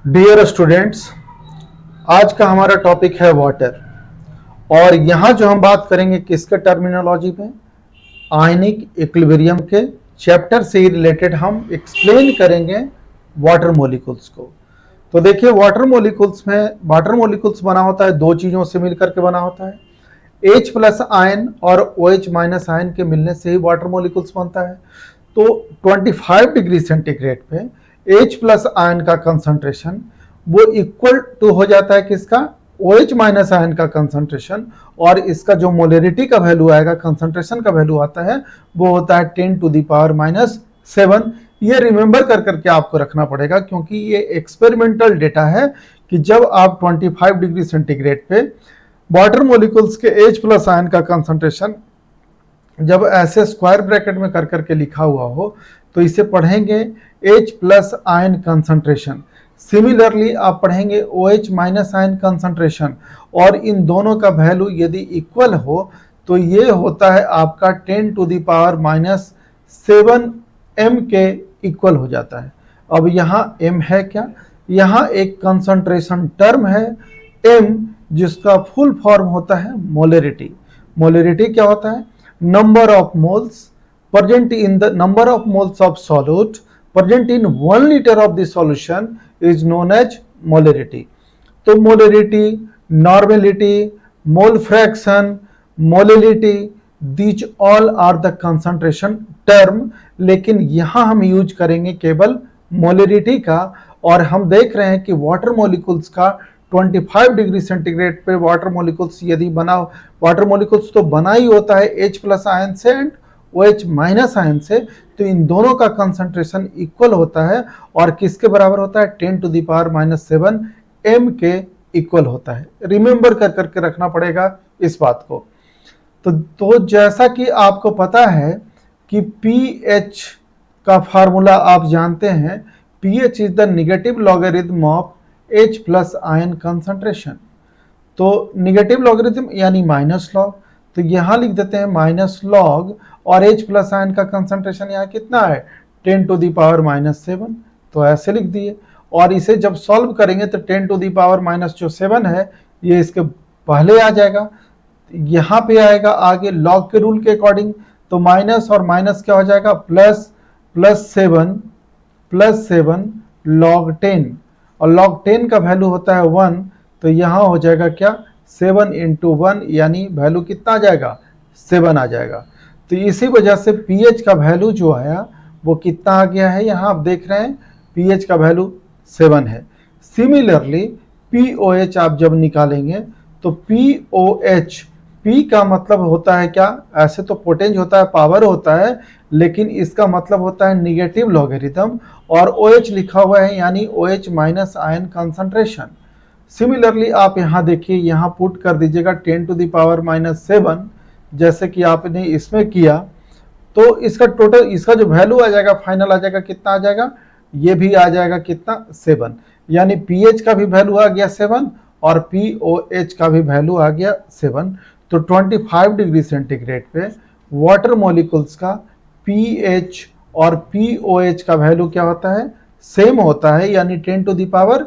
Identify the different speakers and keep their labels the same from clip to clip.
Speaker 1: Dear students, आज का हमारा टॉपिक है वाटर। और यहाँ जो हम बात करेंगे किसके टर्मिनोलॉजी पे, आयनिक इक्विलिब्रियम के चैप्टर से ही रिलेटेड हम एक्सप्लेन करेंगे वाटर मॉलिक्यूल्स को। तो देखिए, वाटर मॉलिक्यूल्स बना होता है दो चीज़ों से मिलकर के बना होता है। H प्लस आयन और OH माइनस आयन के मिलने से ही वाटर मॉलिक्यूल्स बनता है। तो 25 डिग्री सेंटीग्रेड पे H प्लस आयन का कंसंट्रेशन वो इक्वल टू हो जाता है किसका, OH माइनस आयन का कंसंट्रेशन। और इसका जो मोलरिटी का वैल्यू आएगा, कंसंट्रेशन का वैल्यू आता है, वो होता है 10 टू द पावर -7। ये रिमेंबर कर करके आपको रखना पड़ेगा, क्योंकि ये एक्सपेरिमेंटल डेटा है कि जब आप 25 डिग्री सेंटीग्रेड पे वाटर मॉलिक्यूल्स के H प्लस आयन का कंसंट्रेशन जब ऐसे स्क्वायर ब्रैकेट में कर करके लिखा हुआ हो तो इसे पढ़ेंगे H plus ion concentration. Similarly आप पढ़ेंगे OH माइनस आयन कंसंट्रेशन, और इन दोनों का वैल्यू यदि इक्वल हो तो ये होता है आपका 10 टू द पावर -7 m के इक्वल हो जाता है। अब यहाँ m है क्या, यहाँ एक कंसंट्रेशन टर्म है m, जिसका फुल फॉर्म होता है मोलरिटी। मोलरिटी क्या होता है, number of moles present in the number of moles of solute present in 1 liter of the solution is known as molarity। तो molarity, normality, mole fraction, molality, these all are the concentration term, लेकिन यहाँ हम use करेंगे केवल molarity का। और हम देख रहे हैं कि वाटर मॉलिक्यूल्स का 25 डिग्री सेंटीग्रेड पे वाटर मॉलिक्यूल्स यदि वाटर मॉलिक्यूल्स तो बना ही होता है H प्लस आयन से एंड OH माइनस आयन से, तो इन दोनों का कंसंट्रेशन इक्वल होता है और किसके बराबर होता है, 10 टू द पावर -7 m के इक्वल होता है। रिमेंबर कर करके रखना पड़ेगा इस बात को। तो जैसा कि आपको पता है कि pH का फार्मूला आप जानते हैं, pH is the negative logarithm of H plus ion concentration. तो नेगेटिव लॉगरिथम यानी माइनस लॉग, तो यहाँ लिख देते हैं माइनस लॉग, और H प्लस आयन का कंसंट्रेशन यहाँ कितना है, 10 टू द पावर -7, तो ऐसे लिख दिए। और इसे जब सॉल्व करेंगे तो 10 टू द पावर -7 है, ये इसके पहले आ जाएगा, यहाँ पे आएगा आगे लॉग के रूल के अकॉर्डिंग, तो माइनस और माइनस क्या हो जाएगा, +7 log 10, और log 10 का वैल्यू होता है 1, तो यहाँ हो जाएगा क्या, 7 × 1 यानी वैल्यू कितना आ जाएगा, 7 आ जाएगा। तो इसी वजह से pH का वैल्यू जो आया वो कितना आ गया है, यहाँ आप देख रहे हैं pH का वैल्यू 7 है। सिमिलरली POH आप जब निकालेंगे तो POH, P का मतलब होता है क्या, ऐसे तो पोटेंज होता है, पावर होता है, लेकिन इसका मतलब होता है नेगेटिव लॉगरिथम, और OH लिखा हुआ है यानी OH minus ion concentration. Similarly आप यहाँ देखिए, यहाँ पुट कर दीजिएगा 10 टू द पावर -7, जैसे कि आपने इसमें किया, तो इसका टोटल, इसका जो वैल्यू आ जाएगा फाइनल आ जाएगा कितना आ जाएगा, ये भी आ जाएगा कितना, 7, यानी pH का भी वैल्यू आ गया 7 और POH का भी वैल्यू आ गया 7। तो 25 डिग्री सेंटीग्रेड पे वाटर मॉलिक्यूल्स का pH और POH का वैल्यू क्या होता है, सेम होता है, यानी 10 टू द पावर,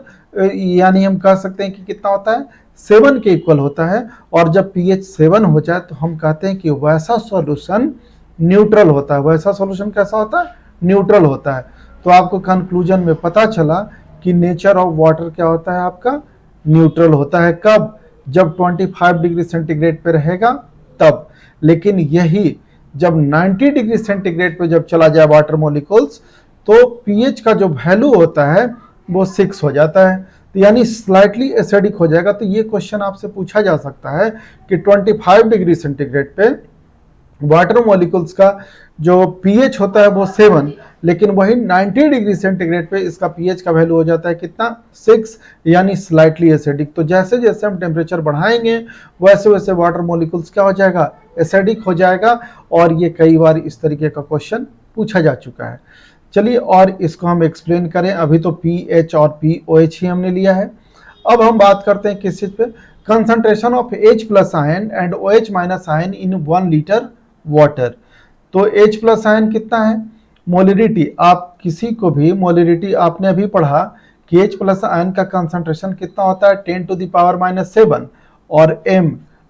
Speaker 1: यानी हम कह सकते हैं कि कितना होता है, 7 के इक्वल होता है। और जब pH 7 हो जाए तो हम कहते हैं कि वैसा सॉल्यूशन न्यूट्रल होता है। वैसा सॉल्यूशन कैसा होता है, न्यूट्रल होता है। तो आपको कंक्लूजन में पता चला कि नेचर ऑफ वाटर क्या होता है, आपका न्यूट्रल होता है। कब, जब 25 डिग्री सेंटीग्रेड पे रहेगा तब। लेकिन यही जब 90 डिग्री सेंटीग्रेड पे जब चला जाए वाटर मॉलिक्यूल्स, तो pH का जो वैल्यू होता है वो 6 हो जाता है, तो यानी स्लाइटली एसिडिक हो जाएगा। तो ये क्वेश्चन आपसे पूछा जा सकता है कि 25 डिग्री सेंटीग्रेड पे वाटर मॉलिक्यूल्स का जो pH होता है वो 7, लेकिन वही 90 डिग्री सेंटीग्रेड पे इसका pH का वैल्यू हो जाता है कितना, 6, यानी स्लाइटली एसिडिक। तो जैसे जैसे हम टेम्परेचर बढ़ाएंगे वैसे वैसे वाटर मॉलिक्यूल्स क्या हो जाएगा, एसिडिक हो जाएगा। और ये कई बार इस तरीके का क्वेश्चन पूछा जा चुका है। चलिए और इसको हम एक्सप्लेन करें। अभी तो pH और POH ही हमने लिया है। अब हम बात करते हैं किस चीज़ पे, concentration of H plus ion and OH minus ion in 1 litre water. तो H प्लस आयन कितना है, मोलरिटी, आप किसी को भी मोलरिटी आपने अभी पढ़ा कि H प्लस आयन का कंसंट्रेशन कितना होता है 10 टू द पावर -7 और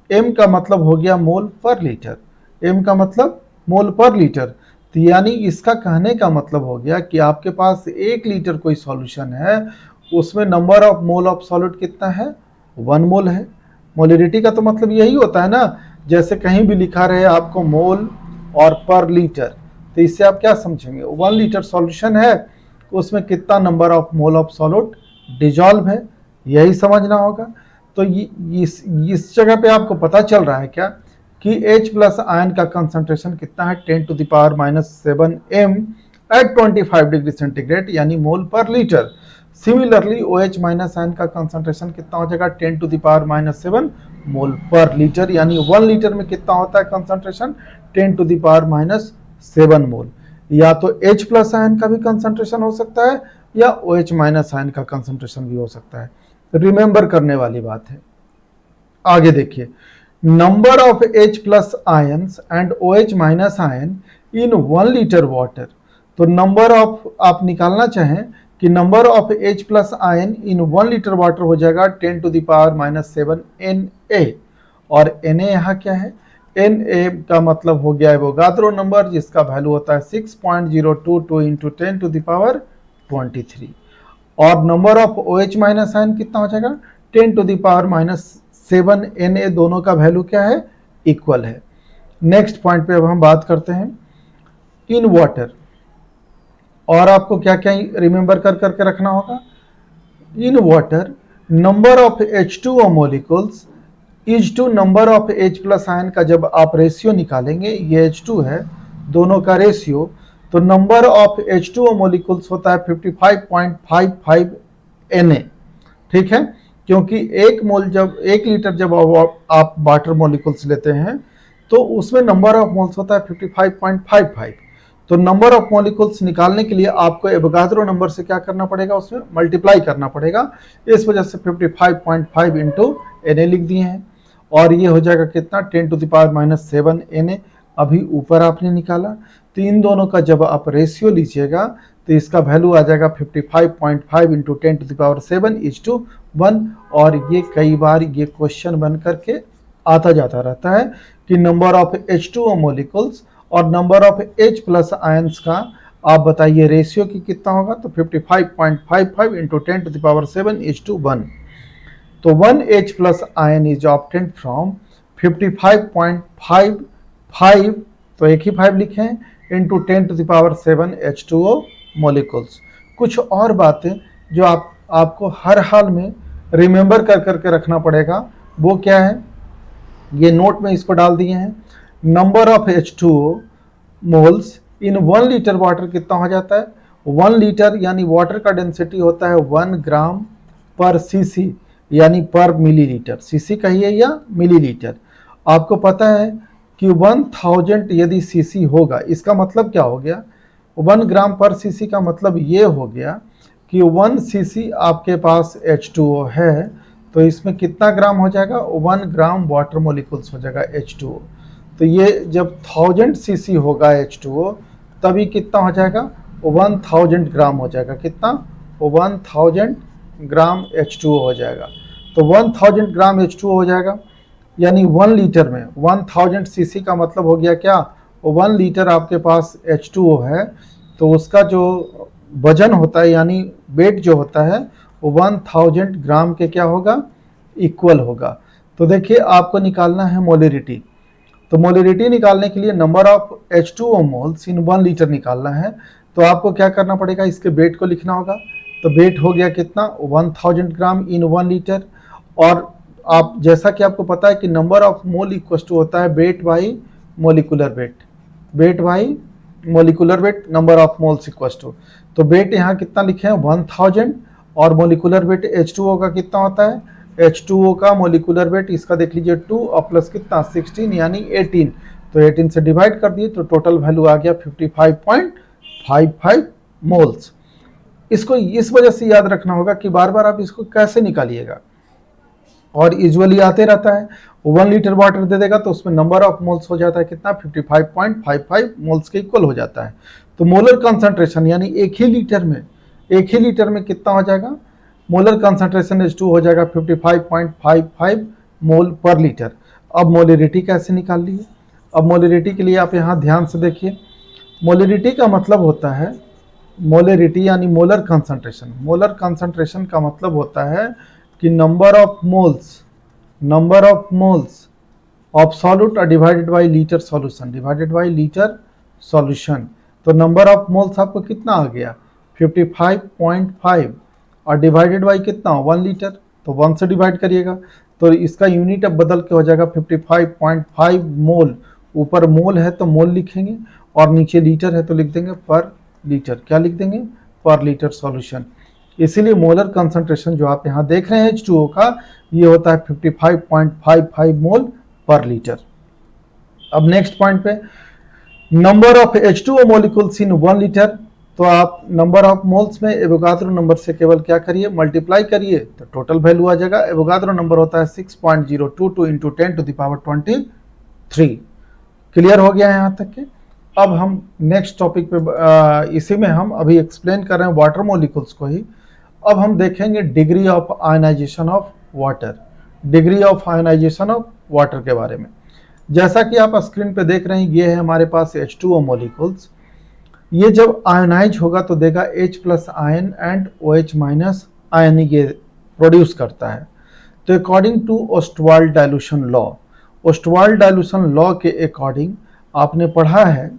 Speaker 1: m का मतलब हो गया मोल पर लीटर, m का मतलब मोल पर लीटर। तो यानी इसका कहने का मतलब हो गया कि आपके पास 1 लीटर कोई सॉल्यूशन है, उसमें number of mole of solute कितना है 1 मोल है। मोलरिटी का तो मतलब यही होता है ना, जैसे कहीं भी लिखा रहे आपको मोल और पर लीटर, तो इससे आप क्या समझेंगे 1 लीटर सॉल्यूशन है, उसमें कितना number of mole of solute dissolve है, यही समझना होगा। तो इस जगह पे आपको पता चल रहा है क्या कि H प्लस आयन का कंसंट्रेशन कितना है 10 to the power -7 m at 25 degree centigrade यानी mole per litre. Similarly OH minus ion का कंसंट्रेशन कितना हो जाएगा 10 to the power -7 mole per litre, यानी 1 लीटर में कितना होता है कंसंट्रेशन 10 टू द पावर -7 मोल। या तो H प्लस आयन का भी कंसंट्रेशन हो सकता है या OH माइनस आयन का कंसंट्रेशन भी हो सकता है। रिमेंबर करने वाली बात है। आगे देखिए, number of H plus ions and OH minus ion in 1 litre water. तो नंबर ऑफ आप निकालना चाहें कि number of H plus ion in 1 litre water हो जाएगा 10 टू द पावर -7 Na, और Na यहाँ क्या है, Na का मतलब हो गया एवोगाद्रो नंबर जिसका वैल्यू होता है 6.022 इंटू 10 टू द पावर 23, और number of OH minus ion कितना हो जाएगा 10 टू द पावर -7 Na, दोनों का वैल्यू क्या है इक्वल है। नेक्स्ट पॉइंट पे अब हम बात करते हैं इन वाटर, और आपको क्या क्या रिमेंबर कर करके रखना होगा। In water number of H2O molecules is to number of H plus ion का जब आप रेशियो निकालेंगे, ये H2 है दोनों का रेशियो, तो नंबर ऑफ H2O मॉलिक्यूल्स होता है 55.55 Na, ठीक है, क्योंकि 1 लीटर जब आप वाटर मॉलिक्यूल्स लेते हैं तो उसमें नंबर ऑफ मोल्स होता है 55.55। तो नंबर ऑफ मॉलिक्यूल्स निकालने के लिए आपको एवोगाद्रो नंबर से क्या करना पड़ेगा, उसमें मल्टीप्लाई करना पड़ेगा, इस वजह से 55.5 इंटू Na लिख दिए हैं, और ये हो जाएगा कितना 10 टू द पावर -7 Na, अभी ऊपर आपने निकाला। तो इन दोनों का जब आप रेशियो लीजिएगा तो इसका वैल्यू आ जाएगा 55.5 इंटू 10 टू द पावर 7:1, और ये कई बार ये क्वेश्चन बन करके आता जाता रहता है कि नंबर ऑफ H2O मॉलिक्यूल्स और number of H plus ions का आप बताइए रेशियो की कितना होगा, तो 55.55 इंटू 10 टू द पावर 7:1। तो 1 H plus ion is obtained from 55.55, तो एक ही 5 लिखें, into 10 to the power 7 H2O molecules. कुछ और बातें जो आपको हर हाल में रिमेंबर कर करके रखना पड़ेगा, वो क्या है, ये नोट में इसको डाल दिए हैं। Number of H2O moles in 1 litre water कितना हो जाता है, 1 लीटर यानी वाटर का डेंसिटी होता है 1 ग्राम पर सीसी, यानी पर मिलीलीटर, सीसी कहिए या मिलीलीटर। आपको पता है कि 1000 यदि सीसी होगा, इसका मतलब क्या हो गया, 1 ग्राम पर सीसी का मतलब ये हो गया कि 1 सीसी आपके पास H2O है, तो इसमें कितना ग्राम हो जाएगा, 1 ग्राम वाटर मॉलिक्यूल्स हो जाएगा H2O। तो ये जब 1000 सीसी होगा H2O तभी कितना हो जाएगा, 1000 ग्राम हो जाएगा, कितना 1000 ग्राम H2O हो जाएगा। तो 1000 ग्राम H2O हो जाएगा, यानी 1 लीटर में 1000 सीसी का मतलब हो गया क्या, 1 लीटर आपके पास H2O है, तो उसका जो वजन होता है यानी वेट जो होता है वो 1000 ग्राम के क्या होगा, इक्वल होगा। तो देखिए आपको निकालना है मोलरिटी, तो मोलरिटी निकालने के लिए number of H2O moles in 1 litre निकालना है, तो आपको क्या करना पड़ेगा, इसके वेट को लिखना होगा। तो वेट हो गया कितना 1000 ग्राम इन 1 लीटर, और आप जैसा कि आपको पता है कि number of mole equal to होता है weight by molecular weight, weight by molecular weight, number of moles equal to, तो वेट यहाँ कितना लिखे हैं 1000, और मोलिकुलर वेट H2O का कितना होता है, H2O का मोलिकुलर वेट इसका देख लीजिए 2 और प्लस कितना 16 यानी 18, तो 18 से डिवाइड कर दिए तो टोटल वैल्यू आ गया 55.55 मोल्स। इसको इस वजह से याद रखना होगा कि बार बार आप इसको कैसे निकालिएगा, और यूजुअली आते रहता है 1 लीटर वाटर दे देगा तो उसमें नंबर ऑफ मोल्स हो जाता है कितना 55.55 मोल्स के इक्वल हो जाता है। तो मोलर कंसंट्रेशन यानी एक ही लीटर में कितना हो जाएगा मोलर कंसंट्रेशन H2 हो जाएगा 55.55 मोल पर लीटर। अब मोलरिटी कैसे निकाल ली है? अब मोलरिटी के लिए आप यहाँ ध्यान से देखिए, मोलरिटी का मतलब होता है, मोलरिटी यानी मोलर कंसंट्रेशन। मोलर कंसंट्रेशन का मतलब होता है कि number of moles of solute divided by litre solution, divided by litre solution. तो नंबर ऑफ मोल्स आपको कितना आ गया 55.5 और डिवाइडेड बाय कितना 1 लीटर, तो 1 से डिवाइड करिएगा तो इसका यूनिट अब बदल के हो जाएगा 55.5 मोल। ऊपर मोल है तो मोल लिखेंगे और नीचे लीटर है तो लिख देंगे पर लीटर। क्या लिख देंगे? पर लीटर सॉल्यूशन। इसीलिए मोलर कंसंट्रेशन जो आप यहाँ देख रहे हैं H2O का, ये होता है 55.55 मोल पर लीटर। अब नेक्स्ट पॉइंट पे, number of H2O molecules in 1 litre. तो आप नंबर ऑफ मोल्स में एवोगाद्रो नंबर से केवल क्या करिए, मल्टीप्लाई करिए तो टोटल वैल्यू आ जाएगा। एवोगाद्रो नंबर होता है 6.022 into 10 to the power 23। Clear हो गया है यहाँ तक के? अब हम नेक्स्ट टॉपिक पे, इसी में हम अभी एक्सप्लेन कर रहे हैं वाटर मॉलिक्यूल्स को ही। अब हम देखेंगे degree of ionization of water, degree of ionization of water के बारे में। जैसा कि आप स्क्रीन पे देख रहे हैं, ये है हमारे पास H2O मॉलिक्यूल्स। ये जब आयनाइज होगा तो देगा H+ ion and OH- ion ये प्रोड्यूस करता है। तो according to Ostwald dilution law, Ostwald dilution law के अकॉर्डिंग आपने पढ़ा है,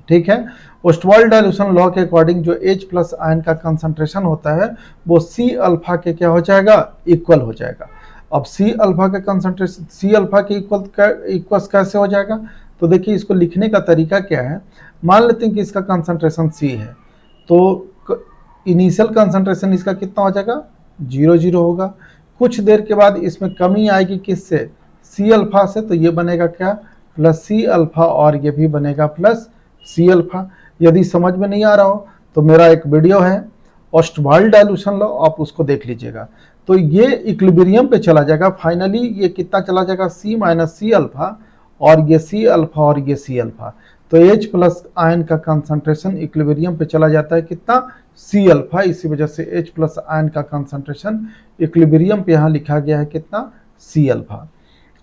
Speaker 1: ठीक है। ओस्टवाल्ड डाइल्यूशन लॉ के अकॉर्डिंग जो H+ आयन का कंसंट्रेशन होता है वो C अल्फा के क्या हो जाएगा, इक्वल हो जाएगा। अब C अल्फा का कंसंट्रेशन C अल्फा के इक्वल कैसे हो जाएगा? तो देखिए इसको लिखने का तरीका क्या है। मान लेते हैं कि इसका कंसंट्रेशन C है, तो इनिशियल कंसंट्रेशन इसका कितना हो जाएगा 0 होगा। कुछ देर के बाद इसमें कमी आएगी किससे, C अल्फा से, तो ये बनेगा क्या +C अल्फा और ये भी बनेगा +C अल्फा। यदि समझ में नहीं आ रहा हो तो मेरा एक वीडियो है ओस्टवाल्ड डाइल्यूशन लॉ, आप उसको देख लीजिएगा। तो ये इक्विलिब्रियम पे चला जाएगा। फाइनली ये कितना चला जाएगा C - C अल्फा और ये C अल्फा और ये C अल्फा। तो H+ आयन का कंसंट्रेशन इक्विलिब्रियम पे चला जाता है कितना C अल्फा। इसी वजह से H+ आयन का कंसंट्रेशन इक्विलिब्रियम पे यहाँ लिखा गया है कितना C अल्फा।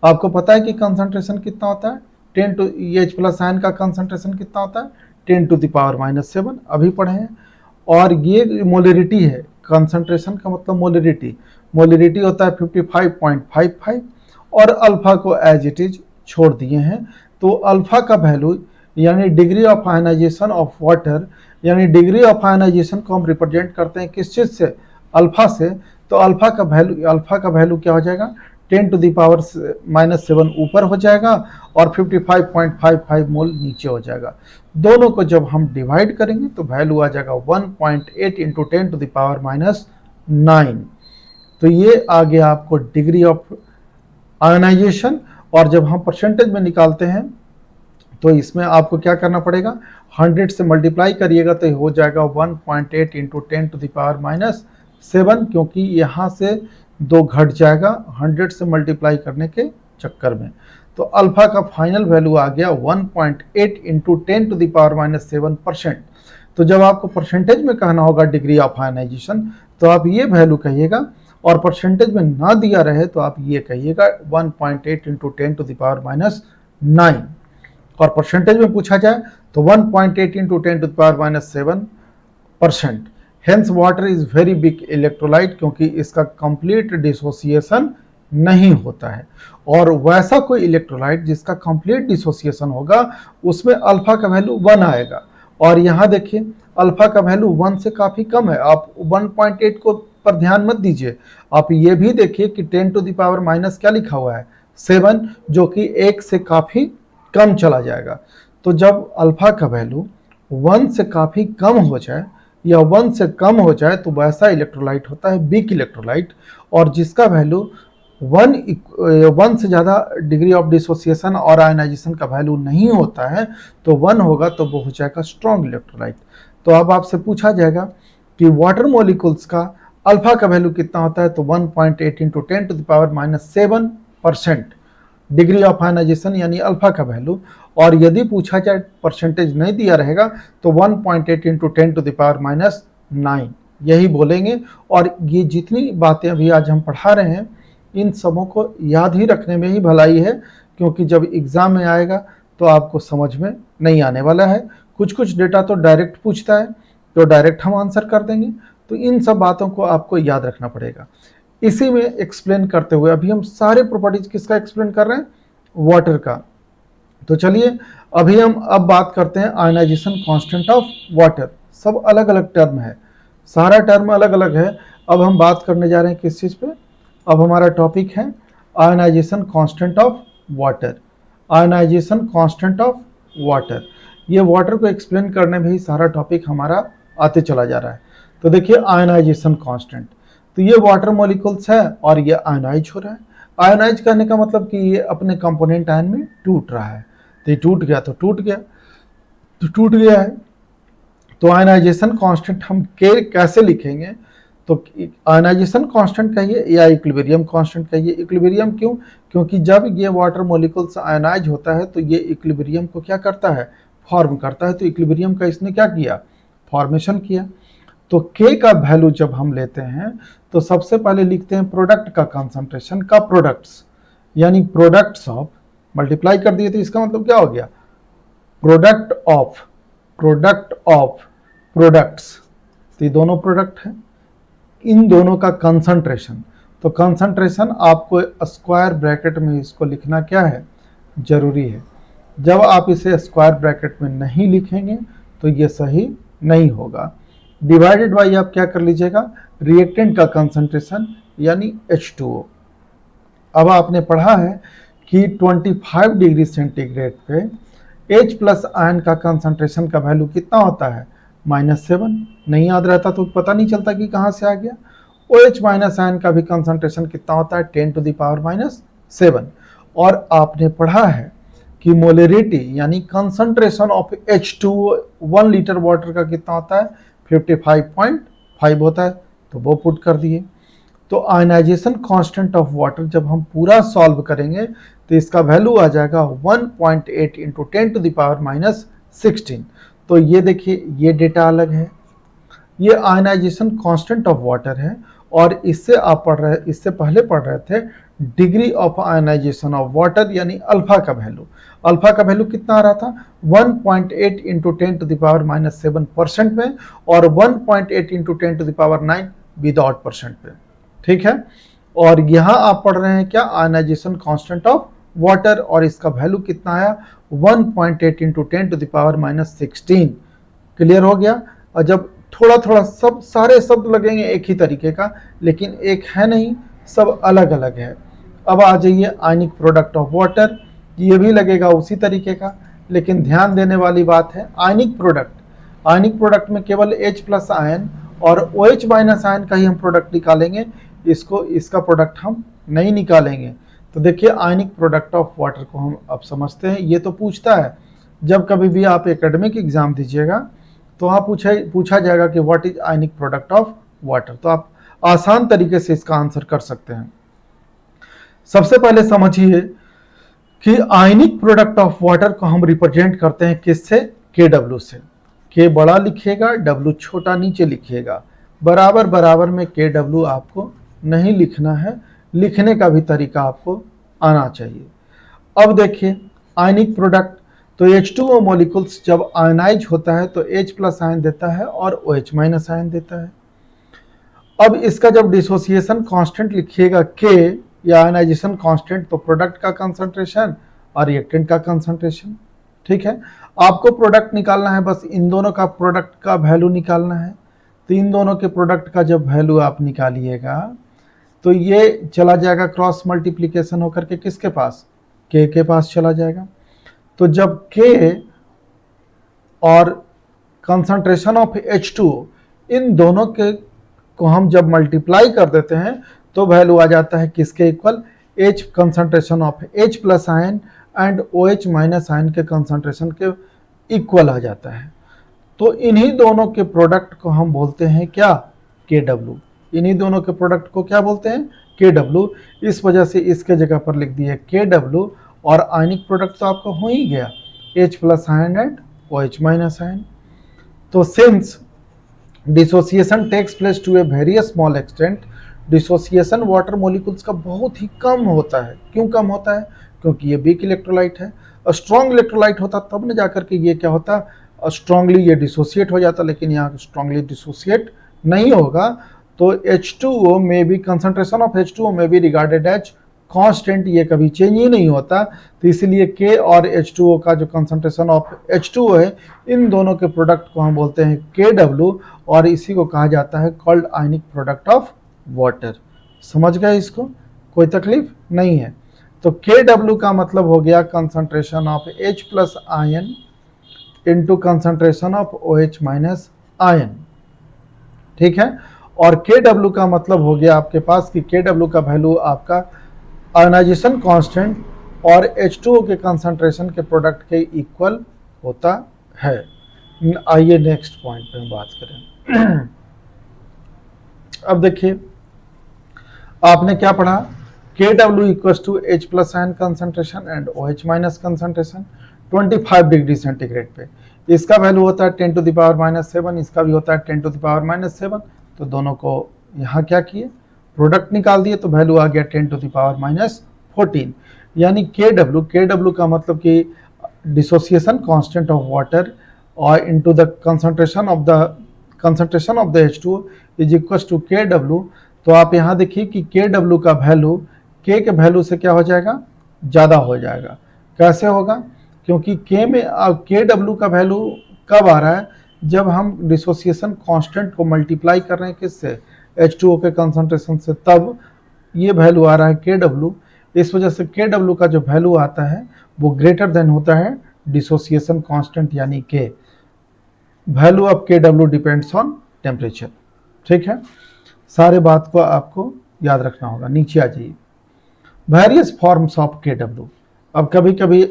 Speaker 1: आपको पता है कि कंसंट्रेशन कितना होता है 10 टू, H+ आयन का कंसंट्रेशन कितना होता है 10 टू द पावर -7, अभी पढ़े हैं। और ये मोलरिटी है, कंसंट्रेशन का मतलब मोलरिटी, मोलरिटी होता है 55.55 और अल्फा को एज इट इज छोड़ दिए हैं। तो अल्फा का वैल्यू यानी degree of ionization of water, यानी डिग्री ऑफ आयनाइजेशन को हम रिप्रेजेंट करते हैं किस चीज़ से, अल्फा से। तो अल्फा का वैल्यू क्या हो जाएगा 10 टू द पावर -7 ऊपर हो जाएगा और 55.55 मोल नीचे हो जाएगा। दोनों को जब हम डिवाइड करेंगे तो वैल्यू आ जाएगा 1.8 इंटू 10 टू द पावर -9। तो ये आ गया आपको डिग्री ऑफ आयनाइजेशन। और जब हम परसेंटेज में निकालते हैं तो इसमें आपको क्या करना पड़ेगा, 100 से मल्टीप्लाई करिएगा तो हो जाएगा 1.8 इंटू 10 टू द पावर -7, क्योंकि यहाँ से 2 घट जाएगा 100 से मल्टीप्लाई करने के चक्कर में। तो अल्फा का फाइनल वैल्यू आ गया 1.8 इंटू 10 टू द पावर -7%। तो जब आपको परसेंटेज में कहना होगा डिग्री ऑफ आयनाइजेशन तो आप ये वैल्यू कहिएगा, और परसेंटेज में ना दिया रहे तो आप ये कहिएगा 1.8 इंटू 10 टू द पावर -9। और परसेंटेज में पूछा जाए तो 1.8 into 10 to the power -7%। Hence water is very big electrolyte, क्योंकि इसका कंप्लीट डिसोसिएशन नहीं होता है। और वैसा कोई इलेक्ट्रोलाइट जिसका कंप्लीट डिसोसिएशन होगा उसमें अल्फा का वैल्यू 1 आएगा। और यहाँ देखिए अल्फा का वैल्यू 1 से काफ़ी कम है। आप 1.8 को पर ध्यान मत दीजिए, आप ये भी देखिए कि 10 टू द पावर माइनस क्या लिखा हुआ है 7, जो कि 1 से काफ़ी कम चला जाएगा। तो जब अल्फा का वैल्यू 1 से काफ़ी कम हो जाए या 1 से कम हो जाए तो वैसा इलेक्ट्रोलाइट होता है वीक इलेक्ट्रोलाइट। और जिसका वैल्यू 1 से ज़्यादा डिग्री ऑफ डिसोसिएशन और आयनाइजेशन का वैल्यू नहीं होता है तो 1 होगा तो वो हो जाएगा स्ट्रॉन्ग इलेक्ट्रोलाइट। तो अब आपसे पूछा जाएगा कि वाटर मॉलिक्यूल्स का अल्फा का वैल्यू कितना होता है, तो 1.8 into 10 to the power -7% degree of ionization यानी अल्फा का वैल्यू। और यदि पूछा जाए परसेंटेज नहीं दिया रहेगा तो 1.8 इंटू 10 टू द पावर -9 यही बोलेंगे। और ये जितनी बातें अभी आज हम पढ़ा रहे हैं इन सबों को याद ही रखने में ही भलाई है, क्योंकि जब एग्ज़ाम में आएगा तो आपको समझ में नहीं आने वाला है। कुछ कुछ डेटा तो डायरेक्ट पूछता है, तो डायरेक्ट हम आंसर कर देंगे। तो इन सब बातों को आपको याद रखना पड़ेगा। इसी में एक्सप्लेन करते हुए अभी हम सारे प्रॉपर्टीज किसका एक्सप्लेन कर रहे हैं, वाटर का। तो चलिए अभी हम अब बात करते हैं आयनाइजेशन कांस्टेंट ऑफ वाटर। सब अलग अलग टर्म है, सारा टर्म अलग अलग है। अब हम बात करने जा रहे हैं किस चीज़ पे, अब हमारा टॉपिक है ionization constant of water. Ionization constant of water, ये वाटर को एक्सप्लेन करने में ही सारा टॉपिक हमारा आते चला जा रहा है। तो देखिए आयनाइजेशन कांस्टेंट, तो ये वाटर मॉलिक्यूल्स है और ये आयनाइज हो रहा है। आयनाइज करने का मतलब कि ये अपने कंपोनेंट आयन में टूट रहा है। तो ये टूट गया तो टूट गया, तो टूट गया है। तो आयनाइजेशन कांस्टेंट हम कैसे लिखेंगे, तो आयनाइजेशन कांस्टेंट कहिए या इक्विलिब्रियम कांस्टेंट कहिए। इक्विलिब्रियम क्यों, क्योंकि जब ये वाटर मॉलिक्यूल्स आयनाइज होता है तो ये इक्विलिब्रियम को क्या करता है, फॉर्म करता है। तो इक्विलिब्रियम का इसने क्या किया, फॉर्मेशन किया। तो K का वैल्यू जब हम लेते हैं तो सबसे पहले लिखते हैं प्रोडक्ट का कंसंट्रेशन का प्रोडक्ट्स, यानी प्रोडक्ट्स ऑफ, मल्टीप्लाई कर दिए तो इसका मतलब क्या हो गया, प्रोडक्ट ऑफ प्रोडक्ट्स। तो ये दोनों प्रोडक्ट हैं, इन दोनों का कंसंट्रेशन। तो कंसंट्रेशन आपको स्क्वायर ब्रैकेट में इसको लिखना क्या है, जरूरी है। जब आप इसे स्क्वायर ब्रैकेट में नहीं लिखेंगे तो ये सही नहीं होगा। डिवाइडेड बाई आप क्या कर लीजिएगा, रिएक्टेंट का कंसंट्रेशन यानी H2O। अब आपने पढ़ा है कि 25 डिग्री सेंटीग्रेड पे H प्लस आयन का कंसंट्रेशन का वैल्यू कितना होता है, -7। नहीं याद रहता तो पता नहीं चलता कि कहाँ से आ गया। OH माइनस आयन का भी कंसंट्रेशन कितना होता है, 10⁻⁻7। और आपने पढ़ा है कि मोलरिटी यानी concentration of H2O 1 litre water का कितना होता है, 55.5 होता है। तो वो पुट कर दिए। तो आयनाइजेशन कांस्टेंट ऑफ वाटर जब हम पूरा सॉल्व करेंगे तो इसका वैल्यू आ जाएगा 1.8 इंटू 10⁻16। तो ये देखिए ये डेटा अलग है, ये आयनाइजेशन कांस्टेंट ऑफ वाटर है। और इससे आप पढ़ रहे, इससे पहले पढ़ रहे थे degree of ionization of water यानी अल्फा का वैल्यू। अल्फा का वैल्यू कितना आ रहा था, 1.8 इंटू 10⁻⁻7% में और 1.8 इंटू 10⁻9 विदाउट परसेंट पे, ठीक है। और यहाँ आप पढ़ रहे हैं क्या, आयनाइजेशन कांस्टेंट ऑफ वाटर, और इसका वैल्यू कितना आया, 1.8 इंटू 10⁻16। क्लियर हो गया। और जब थोड़ा थोड़ा सब सारे शब्द लगेंगे एक ही तरीके का, लेकिन एक है नहीं, सब अलग अलग है। अब आ जाइए आयनिक प्रोडक्ट ऑफ वाटर, ये भी लगेगा उसी तरीके का, लेकिन ध्यान देने वाली बात है आयनिक प्रोडक्ट में केवल H प्लस आयन और OH माइनस आयन का ही हम प्रोडक्ट निकालेंगे, इसका प्रोडक्ट हम नहीं निकालेंगे। तो देखिए आयनिक प्रोडक्ट ऑफ वाटर को हम अब समझते हैं। ये तो पूछता है, जब कभी भी आप एकेडमिक एग्जाम दीजिएगा तो वहाँ पूछा जाएगा कि what is ionic product of water, तो आप आसान तरीके से इसका आंसर कर सकते हैं। सबसे पहले समझिए कि आयनिक प्रोडक्ट ऑफ वाटर को हम रिप्रेजेंट करते हैं किससे, KW से। K बड़ा लिखिएगा, W छोटा नीचे लिखिएगा। बराबर बराबर में KW आपको नहीं लिखना है, लिखने का भी तरीका आपको आना चाहिए। अब देखिए आयनिक प्रोडक्ट, तो H2O मॉलिक्यूल्स जब आयनाइज होता है तो H प्लस आयन देता है और OH माइनस आयन देता है। अब इसका जब डिसोसिएशन कांस्टेंट लिखिएगा K या आयनाइजेशन कांस्टेंट, तो प्रोडक्ट का कंसंट्रेशन और रिएक्टेंट का कंसंट्रेशन, ठीक है। आपको प्रोडक्ट निकालना है, बस इन दोनों का प्रोडक्ट का वैल्यू निकालना है। तो इन दोनों के प्रोडक्ट का जब वैल्यू आप निकालिएगा तो ये चला जाएगा क्रॉस मल्टीप्लिकेशन होकर के किसके पास, K के पास चला जाएगा। तो जब K और कंसंट्रेशन ऑफ H2O इन दोनों के को हम जब मल्टीप्लाई कर देते हैं तो वैल्यू आ जाता है किसके equal, H concentration of H plus ion and OH minus ion के कंसंट्रेशन के इक्वल आ जाता है। तो इन्हीं दोनों के प्रोडक्ट को हम बोलते हैं क्या, KW। इन्हीं दोनों के प्रोडक्ट को क्या बोलते हैं, KW। इस वजह से इसके जगह पर लिख दिए KW, और आयनिक प्रोडक्ट तो आपका हो ही गया, H plus ion and OH minus ion. तो since dissociation takes place to a very small extent. Dissociation water molecules का बहुत ही कम होता है। क्यों कम होता है? क्योंकि ये वीक इलेक्ट्रोलाइट है। स्ट्रॉन्ग इलेक्ट्रोलाइट होता तब न जाकर के ये क्या होता, स्ट्रांगली ये डिसोसिएट हो जाता, लेकिन यहाँ स्ट्रांगली डिसोसिएट नहीं होगा। तो H2O में भी कंसंट्रेशन ऑफ H2O में भी रिगार्डेड एज कांस्टेंट, ये कभी चेंज ही नहीं होता। तो इसलिए K और H2O का जो कंसंट्रेशन ऑफ H2O है, इन दोनों के प्रोडक्ट को हम बोलते हैं KW, और इसी को कहा जाता है called ionic product of water. समझ गए इसको? कोई तकलीफ नहीं है। तो KW का मतलब हो गया concentration of H plus ion into concentration of OH minus ion, ठीक है। और KW का मतलब हो गया आपके पास कि KW का वैल्यू आपका आयनाइजेशन कांस्टेंट और H2O के कंसंट्रेशन के प्रोडक्ट के इक्वल होता है। आइए नेक्स्ट पॉइंट पे हम बात करें। अब देखिए आपने क्या पढ़ा, KW equals to H plus ion concentration and OH minus concentration 25 degree centigrade पे। इसका वैल्यू होता है 10 टू द पावर माइनस 7, इसका भी होता है 10 टू द पावर माइनस 7। तो दोनों को यहाँ क्या किए, प्रोडक्ट निकाल दिए, तो वैल्यू आ गया 10 टू द पावर माइनस 14। यानी KW का मतलब कि डिसोसिएशन कांस्टेंट ऑफ वाटर और into the concentration of the H2O is equals to KW। तो आप यहाँ देखिए कि KW का वैल्यू K के वैल्यू से क्या हो जाएगा, ज़्यादा हो जाएगा। कैसे होगा? क्योंकि K में KW का वैल्यू कब आ रहा है, जब हम डिसोसिएशन कांस्टेंट को मल्टीप्लाई कर रहे हैं किससे, H2O के कंसंट्रेशन से, तब ये वैल्यू आ रहा है KW। इस वजह से KW का जो वैल्यू आता है वो ग्रेटर देन होता है डिसोसिएशन कांस्टेंट यानी K। Value of KW depends on temperature, ठीक है। सारे बात को आपको याद रखना होगा। नीचे आ जाइए, वेरियस फॉर्म्स ऑफ KW। अब कभी कभी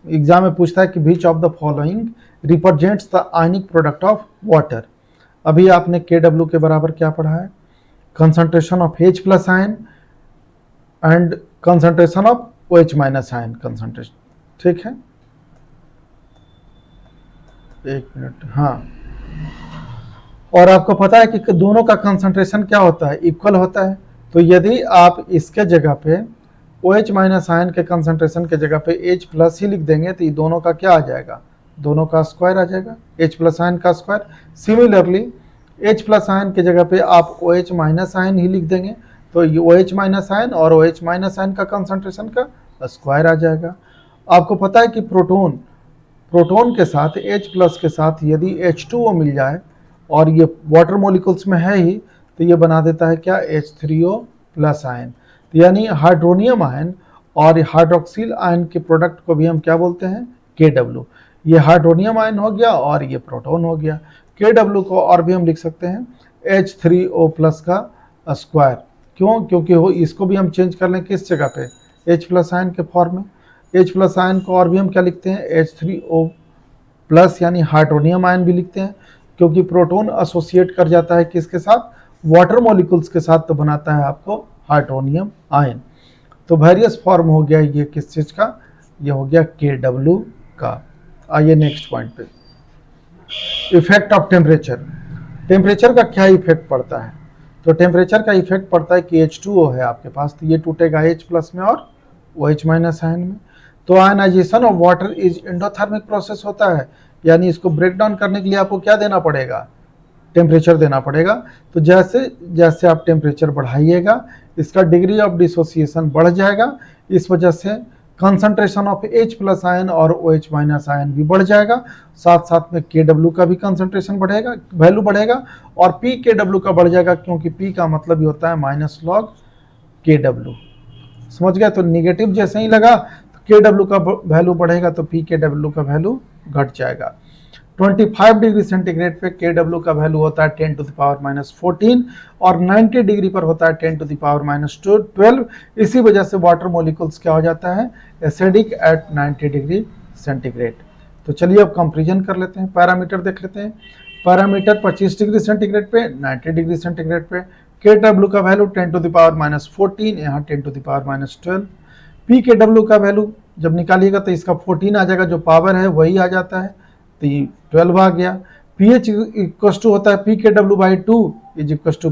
Speaker 1: एग्जाम में पूछता है कि which of the following represents the ionic product of water. अभी आपने KW के बराबर क्या पढ़ा है, concentration of H plus ion and concentration of OH minus ion concentration, ठीक है। एक मिनट, हाँ। और आपको पता है कि दोनों का कंसंट्रेशन क्या होता है, इक्वल होता है। तो यदि आप इसके जगह पे OH माइनस आयन के कंसंट्रेशन के जगह पे H प्लस ही लिख देंगे तो ये दोनों का क्या आ जाएगा, दोनों का स्क्वायर आ जाएगा, H प्लस आयन का square. Similarly H plus ion के जगह पे आप OH माइनस आयन ही लिख देंगे तो ये OH माइनस आयन और OH माइनस आयन का कंसंट्रेशन का स्क्वायर आ जाएगा। आपको पता है कि प्रोटोन के साथ H प्लस के साथ यदि H2O मिल जाए और ये वाटर मॉलिक्यूल्स में है ही, तो ये बना देता है क्या, H3O प्लस आयन। यानी हाइड्रोनियम आयन और हाइड्रोक्सिल आयन के प्रोडक्ट को भी हम क्या बोलते हैं, KW। ये हाइड्रोनियम आयन हो गया और ये प्रोटॉन हो गया। KW को और भी हम लिख सकते हैं H3O प्लस का स्क्वायर। क्यों? क्योंकि इसको भी हम चेंज कर लें किस जगह पे, H प्लस आयन के फॉर्म में। H प्लस आयन को और भी हम क्या लिखते हैं, H3O प्लस यानी हाइड्रोनियम आयन भी लिखते हैं, क्योंकि प्रोटॉन एसोसिएट कर जाता है किसके साथ, वाटर मॉलिक्यूल्स के साथ, तो बनाता है आपको हाइड्रोनियम आयन। तो वेरियस फॉर्म हो गया ये किस चीज का, ये हो गया KW का। आइए नेक्स्ट पॉइंट पे, इफेक्ट ऑफ टेम्परेचर। टेम्परेचर का क्या इफेक्ट पड़ता है? तो टेम्परेचर का इफेक्ट पड़ता है कि H2O है आपके पास, तो ये टूटेगा H प्लस में और OH माइनस आयन में। तो ionization of water is endothermic process होता है, यानी इसको ब्रेक डाउन करने के लिए आपको क्या देना पड़ेगा, टेम्परेचर देना पड़ेगा। तो जैसे जैसे आप टेम्परेचर बढ़ाइएगा इसका डिग्री ऑफ डिसोसिएशन बढ़ जाएगा, इस वजह से concentration of H plus ion और OH माइनस आयन भी बढ़ जाएगा। साथ साथ में KW का भी कंसंट्रेशन बढ़ेगा, वैल्यू बढ़ेगा, और PKW का बढ़ जाएगा, क्योंकि P का मतलब ही होता है माइनस लॉग KW। समझ गए? तो निगेटिव जैसे ही लगा तो KW का वैल्यू बढ़ेगा तो PKW का वैल्यू घट जाएगा। 25 डिग्री सेंटीग्रेड पे KW का वैल्यू होता है 10 टू द पावर माइनस 14 और 90 डिग्री पर होता है 10 टू द पावर माइनस 12। इसी वजह से वाटर मॉलिक्यूल्स क्या हो जाता है, एसिडिक एट 90 डिग्री सेंटीग्रेड। तो चलिए अब कंपेरिजन कर लेते हैं, पैरामीटर देख लेते हैं। पैरामीटर 25 डिग्री सेंटीग्रेड पे, 90 डिग्री सेंटीग्रेड पे KW का value 10 to the power minus 14, यहाँ 10 to the power minus 12। PKW का वैल्यू जब निकालिएगा तो इसका 14 आ जाएगा, जो पावर है वही आ जाता है, तो 12 आ गया। pH इक्वल टू होता है pKw/2 is equal to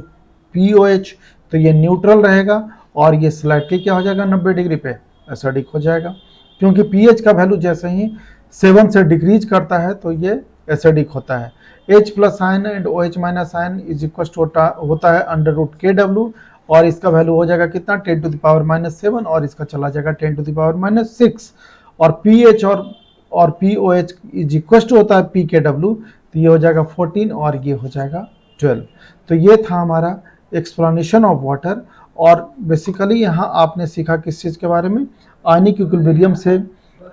Speaker 1: POH, तो ये न्यूट्रल रहेगा और ये स्लाइटली क्या हो जाएगा 90 डिग्री पे एसिडिक हो जाएगा, क्योंकि pH का वैल्यू जैसे ही 7 से डिक्रीज करता है तो ये एसिडिक होता है। H plus ion and OH minus ion is equal to होता है √KW, और इसका वैल्यू हो जाएगा कितना 10⁻⁻7 और इसका चला जाएगा 10⁻⁻6, और pH और POH इज इक्वल टू होता है pKw, तो ये हो जाएगा 14 और ये हो जाएगा 12। तो ये था हमारा एक्सप्लेनेशन ऑफ वाटर, और बेसिकली यहाँ आपने सीखा किस चीज़ के बारे में, आयनिक इक्विलिब्रियम से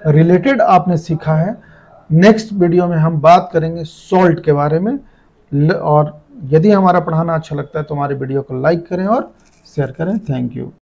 Speaker 1: रिलेटेड आपने सीखा है। नेक्स्ट वीडियो में हम बात करेंगे सॉल्ट के बारे में, और यदि हमारा पढ़ाना अच्छा लगता है तो हमारे वीडियो को लाइक करें और शेयर करें। Thank you.